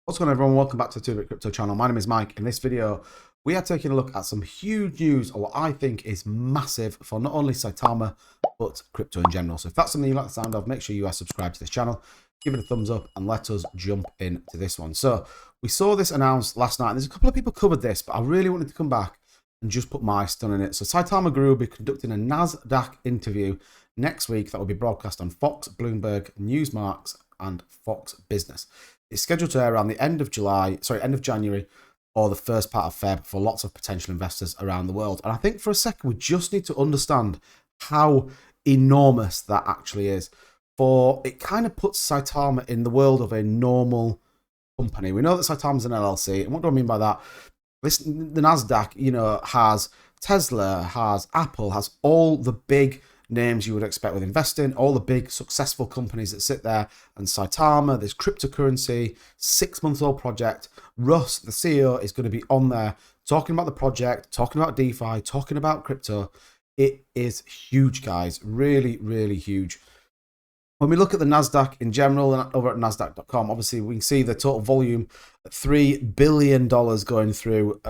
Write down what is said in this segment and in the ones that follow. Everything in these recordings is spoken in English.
What's going on, everyone? Welcome back to the 2-Bit Crypto channel. My name is Mike. In this video, we are taking a look at some huge news, or what I think is massive for not only Saitama, but crypto in general. So if that's something you like the sound of, make sure you are subscribed to this channel, give it a thumbs up, and let us jump into this one. So we saw this announced last night, and there's a couple of people covered this, but I really wanted to come back and just put my stun in it. So Saitama Guru will be conducting a Nasdaq interview next week that will be broadcast on Fox, Bloomberg, Newsmarks, and Fox Business. It's scheduled to air around the end of January or the first part of Feb for lots of potential investors around the world. And I think for a second, we just need to understand how enormous that actually is. For it kind of puts Saitama in the world of a normal company. We know that Saitama's an LLC. And what do I mean by that? The Nasdaq, has Tesla, has Apple, has all the big names you would expect with investing, all the big successful companies that sit there, and Saitama, this cryptocurrency, 6-month-old project. Russ, the CEO, is going to be on there talking about the project, talking about DeFi, talking about crypto. It is huge, guys. Really, really huge. When we look at the Nasdaq in general and over at Nasdaq.com, obviously we can see the total volume at $3 billion going through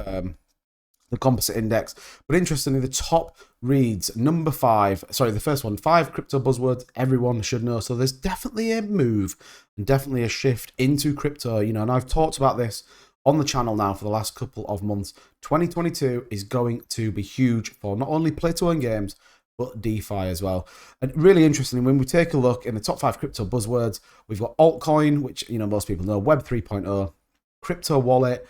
the composite index. But interestingly, the top reads the first one, 5 crypto buzzwords everyone should know. So there's definitely a move and definitely a shift into crypto, and I've talked about this on the channel now for the last couple of months. 2022 is going to be huge for not only play to earn games, but DeFi as well. And really interestingly, when we take a look in the top 5 crypto buzzwords, we've got altcoin, which most people know, Web 3.0, crypto wallet,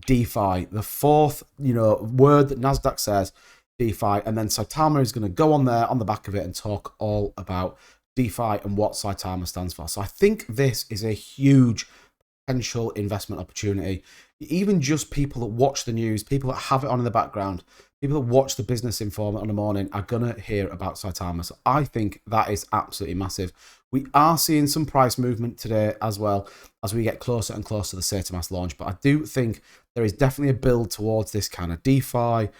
DeFi, the fourth word that Nasdaq says, DeFi, and then Saitama is going to go on there on the back of it and talk all about DeFi and what Saitama stands for. So I think this is a huge potential investment opportunity. Even just people that watch the news, people that have it on in the background, people that watch the Business Informant on the morning are going to hear about Saitama. So I think that is absolutely massive. We are seeing some price movement today as well as we get closer and closer to the Saitama launch. But I do think there is definitely a build towards this kind of DeFi,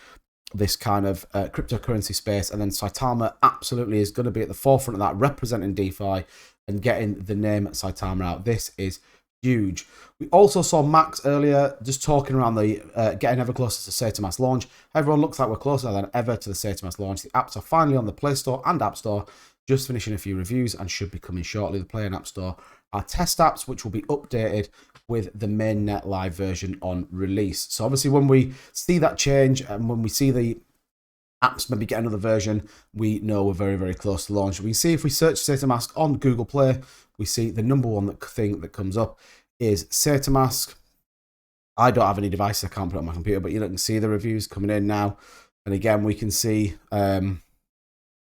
this kind of cryptocurrency space. And then Saitama absolutely is going to be at the forefront of that, representing DeFi and getting the name Saitama out. This is huge. We also saw Max earlier just talking around the getting ever closer to Saitama's launch. Everyone looks like we're closer than ever to the Saitama's launch. The apps are finally on the Play Store and App Store, just finishing a few reviews and should be coming shortly. The Play and App Store are test apps, which will be updated with the mainnet live version on release. So obviously when we see that change and when we see the apps maybe get another version, we know we're very, very close to launch. We can see if we search Saitama on Google Play, we see the number one thing that comes up is Saitama. I don't have any devices, I can't put it on my computer, but you can see the reviews coming in now. And again, we can see the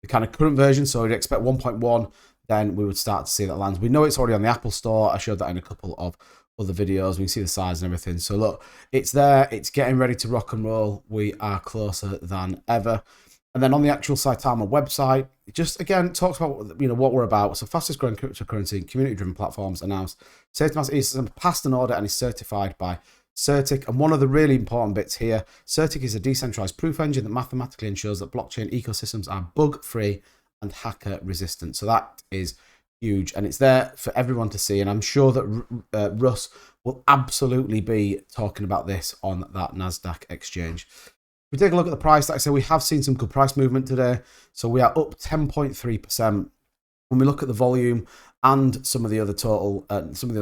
kind of current version. So we'd expect 1.1, then we would start to see that lands. We know it's already on the Apple Store. I showed that in a couple of other videos. We can see the size and everything. So look, it's there. It's getting ready to rock and roll. We are closer than ever. And then on the actual Saitama website, it just again talks about what we're about. So fastest growing cryptocurrency, community-driven platforms announced. Saitama is passed an audit and is certified by Certik. And one of the really important bits here, Certik is a decentralized proof engine that mathematically ensures that blockchain ecosystems are bug-free and hacker-resistant. So that is huge, and it's there for everyone to see. And I'm sure that Russ will absolutely be talking about this on that Nasdaq exchange. If we take a look at the price, like I said, we have seen some good price movement today. So we are up 10.3%. When we look at the volume and some of the other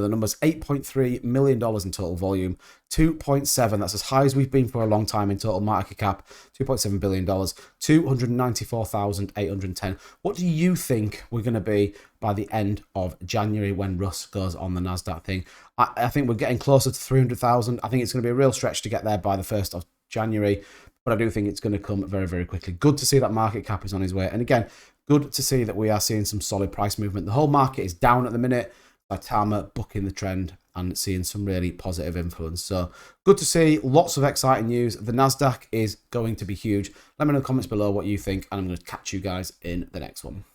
numbers, $8.3 million in total volume, 2.7, that's as high as we've been for a long time in total market cap, $2.7 billion, 294,810. What do you think we're going to be by the end of January when Russ goes on the Nasdaq thing? I think we're getting closer to 300,000. I think it's going to be a real stretch to get there by the 1st of January, but I do think it's going to come very, very quickly. Good to see that market cap is on his way. And again, good to see that we are seeing some solid price movement. The whole market is down at the minute. Saitama bucking the trend and seeing some really positive influence. So good to see. Lots of exciting news. The Nasdaq is going to be huge. Let me know in the comments below what you think, and I'm going to catch you guys in the next one.